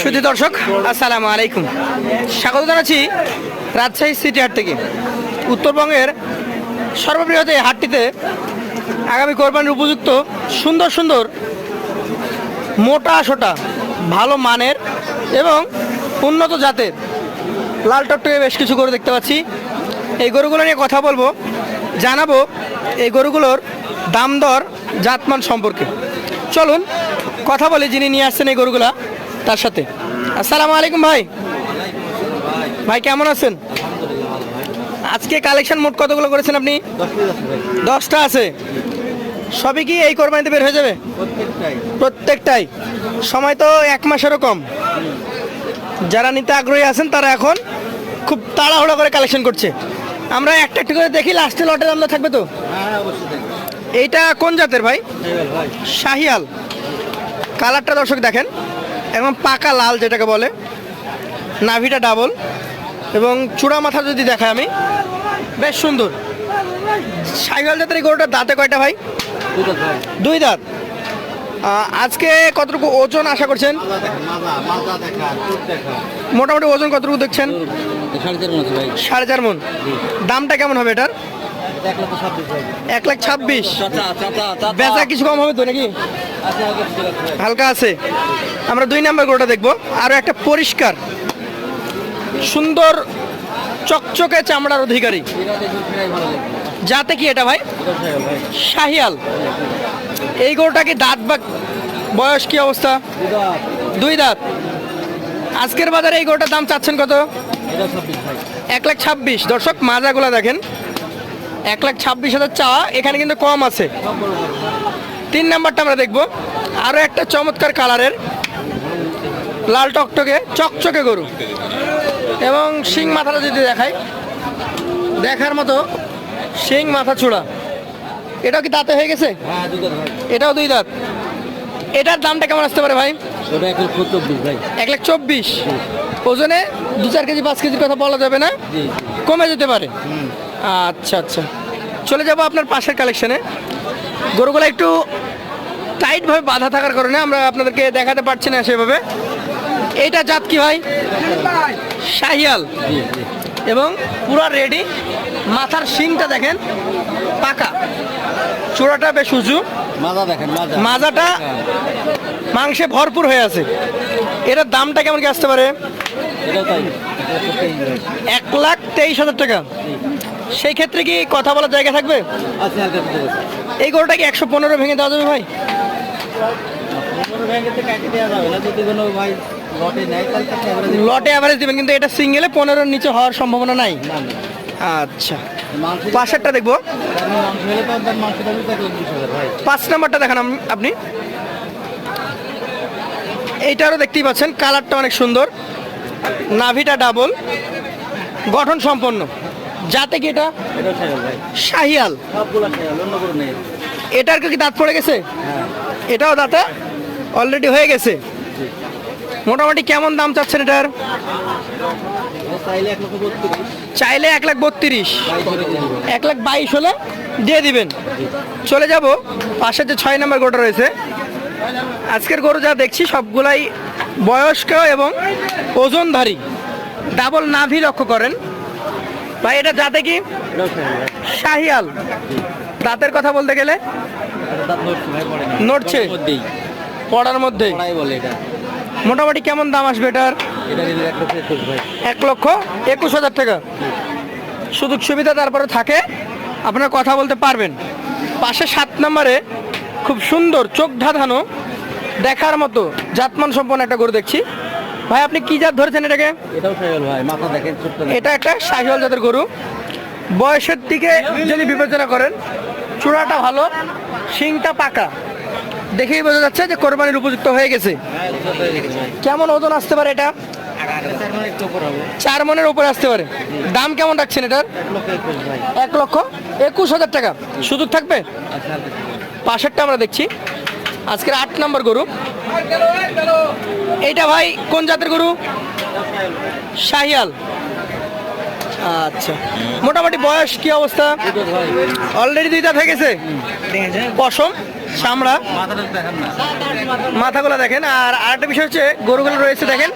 সুধী দর্শক আসসালামু আলাইকুম, স্বাগত জানাচ্ছি রাজশাহী সিটি হাট থেকে। উত্তরবঙ্গের সর্ববৃহৎ এই হাটটিতে আগামী কোরবানির উপযুক্ত সুন্দর সুন্দর মোটা সোটা ভালো মানের এবং উন্নত জাতের লাল টকটকে বেশ কিছু গরু দেখতে পাচ্ছি। এই গরুগুলো নিয়ে কথা বলবো, জানাবো এই গরুগুলোর দাম দর জাতমান সম্পর্কে। চলুন কথা বলি যিনি নিয়ে আসছেন এই গরুগুলা তার সাথে। আসসালামু আলাইকুম ভাই। ভাই কেমন আছেন? আজকে কালেকশন মোট কতগুলো করেছেন আপনি? 10টা আছে। সবই কি এই কোরবানিতে বের হয়ে যাবে? প্রত্যেকটাই। সময় তো 1 মাসেরও কম। যারা নিতে আগ্রহী আছেন তারা এখন খুব তাড়াহুড়ো করে কালেকশন করছে। আমরা একটা একটা করে দেখি, লাস্টে লটের দাম থাকবে তো? এইটা কোন জাতের ভাই? শাহিয়াল। কালারটা দর্শক দেখেন, একদম পাকা লাল যেটাকে বলে। নাভিটা ডাবল এবং চূড়া মাথা যদি দেখায় আমি, বেশ সুন্দর। শাহিয়াল জাতের এই গরুটার দাঁতে কয়টা ভাই? 2 দাঁত। আজকে কতটুকু ওজন আশা করছেন? মোটামুটি ওজন কতটুকু দেখছেন? 4.5 মণ। দামটা কেমন হবে এটার? 1,26,000। বেচা কিছু কম হবে তো নাকি? হালকা আছে। আমরা 2 নাম্বার গরুটা দেখবো। আরো একটা পরিষ্কার সুন্দর চকচকে চামড়ার অধিকারী যাতে কি এটা ভাই? শাহিয়াল। এই গরুটা কি দাঁত বা বয়স কি অবস্থা? 2 দাঁত। আজকের বাজারে এই গরুটার দাম চাচ্ছেন কত? 1,26,000। দর্শক মাজাগুলা দেখেন, 1,26,000 চাওয়া, এখানে কিন্তু কম আছে। 3 নাম্বারটা আমরা দেখবো। আরো একটা চমৎকার কালারের লাল টকটকে চকচকে গরু এবং শিং মাথাটা যদি দেখাই, দেখার মতো শিং মাথা চূড়া। এটাও কি দাঁতে হয়ে গেছে? এটাও 2 দাঁত। এটার দামটা কেমন আসতে পারে ভাই? 1,24,000। ওজনে 2-4 কেজি 5 কেজির কথা বলা যাবে না, কমে যেতে পারে। আচ্ছা আচ্ছা, চলে যাব আপনার পাশের কালেকশনে। গরুগুলো একটু টাইটভাবে বাঁধা থাকার কারণে আমরা আপনাদেরকে দেখাতে পারছি না সেভাবে। এইটা জাত কি ভাই? শাহিয়াল এবং পুরা রেডি। মাথার শিংটা দেখেন পাকা, চূড়াটা বেশ উঁচু, মাজাটা মাংসে ভরপুর হয়ে আছে। এটার দামটা কেমন কি আসতে পারে? 1,23,000 টাকা। সেই ক্ষেত্রে কি কথা বলার জায়গা থাকবে? এই গরুটা কি 115 ভেঙে দেওয়া যাবে ভাই? লটে অ্যাভারেজ দিবেন, কিন্তু এটা সিঙ্গেলে 15-র নিচে হওয়ার সম্ভাবনা নাই। আচ্ছা, পাশেরটা দেখবো। 5 নাম্বারটা দেখান আপনি। এইটারও দেখতেই পাচ্ছেন, কালারটা অনেক সুন্দর, নাভিটা ডাবল, গঠন সম্পন্ন। যাতে কি এটা? শাহিয়াল। এটার কি দাঁত পড়ে গেছে? এটাও দাঁতে অলরেডি হয়ে গেছে। মোটামুটি কেমন দাম চাচ্ছেন এটার? চাইলে 1,32,000। 1,22,000 হলে দিয়ে দিবেন। চলে যাব পাশে যে 6 নাম্বার গরুটা রয়েছে। আজকের গরু যা দেখছি সবগুলাই বয়স্ক এবং ওজনধারী। ডাবল নাভি লক্ষ্য করেন ভাই। এটা যাতে কি? শাহিয়াল। দাঁতের কথা বলতে গেলে নড়ছে, পড়ার মধ্যে। মোটামুটি কেমন দাম আসবে এটার? 1,21,000 টাকা। সুযোগ সুবিধা তারপরে থাকে, আপনারা কথা বলতে পারবেন। পাশে 7 নম্বরে খুব সুন্দর চোখ ধাঁধানো দেখার মতো জাতমান সম্পন্ন একটা গরু দেখছি। ভাই আপনি কি জাত ধরেছেন এটাকে? এটা একটা শাহিওয়াল জাতের গরু। বয়সের দিকে যদি বিবেচনা করেন, চূড়াটা ভালো, শিংটা পাকা, দেখেই বোঝা যাচ্ছে যে কোরবানির উপযুক্ত হয়ে গেছে। কেমন ওজন আসতে পারে এটা? 4 মণের উপরে আসতে পারে। দাম কেমন রাখছেন এটার? 1,21,000 টাকা। সুযোগ থাকবে? পাশেরটা আমরা দেখছি, আজকের 8 নম্বর গরু। এইটা ভাই কোন জাতের গরু? শাহিয়াল। আচ্ছা, মোটামুটি বয়স কি অবস্থা? অলরেডি 2 দাঁত হয়ে গেছে। পশম চামড়া, মাথাগুলো দেখেন। আর আরেকটা বিষয় হচ্ছে গরুগুলো রয়েছে দেখেন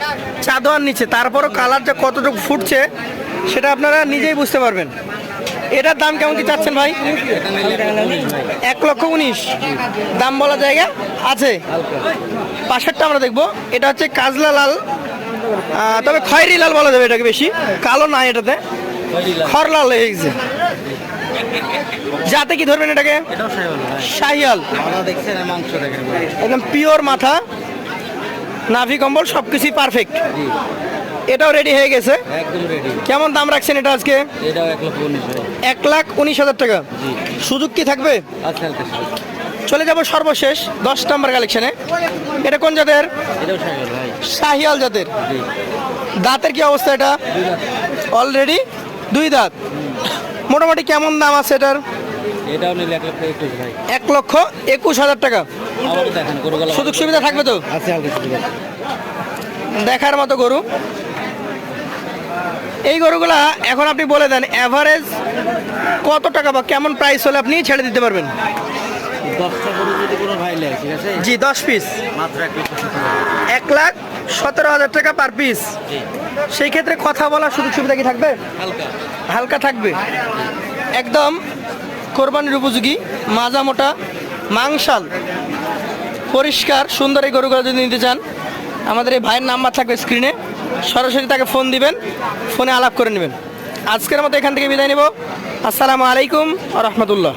চাদোয়ার নিচে, তারপরও কালারটা কতটুকু ফুটছে সেটা আপনারা নিজেই বুঝতে পারবেন। এটার দাম কেমন কি চাচ্ছেন ভাই? 1,19,000 দাম বলা জায়গা আছে। পাশেরটা আমরা দেখবো, এটা হচ্ছে কাজলা লাল, তবে খয়েরি লাল বলা যাবে এটাকে, বেশি কালো না এটাতে, খরলাল হয়ে গেছে। যাতে কি ধরবেন এটাকে? শাহিয়াল, একদম পিওর মাথা, নাভি কম্বল সবকিছুই পারফেক্ট। এটাও রেডি হয়ে গেছে। কেমন দাম রাখছেন এটা আজকে? 1,19,000 টাকা। সুযোগ কি থাকবে? চলে যাব সর্বশেষ 10 নম্বর কালেকশনে। এটা কোন জাতের? শাহিয়াল জাতের। দাঁতের কি অবস্থা এটা? অলরেডি 2 দাঁত। মোটামুটি কেমন দাম আছে এটার? 1,21,000 টাকা। সুযোগ সুবিধা থাকবে তো? দেখার মতো গরু। এই গরুগুলা এখন আপনি বলে দেন এভারেজ কত টাকা বা কেমন প্রাইস হলে আপনি ছেড়ে দিতে পারবেন? 10 পিস মাত্র 1,17,000 টাকা পার পিস। সেই ক্ষেত্রে কথা বলার সুযোগ সুবিধা কি থাকবে? হালকা থাকবে। একদম কোরবানির উপযোগী, মাজা মোটা, মাংসাল, পরিষ্কার সুন্দর এই গরুগুলো যদি নিতে চান, আমাদের এই ভাইয়ের নাম্বার থাকবে স্ক্রিনে, সরাসরি তাকে ফোন দিবেন, ফোনে আলাপ করে নেবেন। আজকের মতো এখান থেকে বিদায় নেব। আসসালামু আলাইকুম ওয়া রাহমাতুল্লাহ।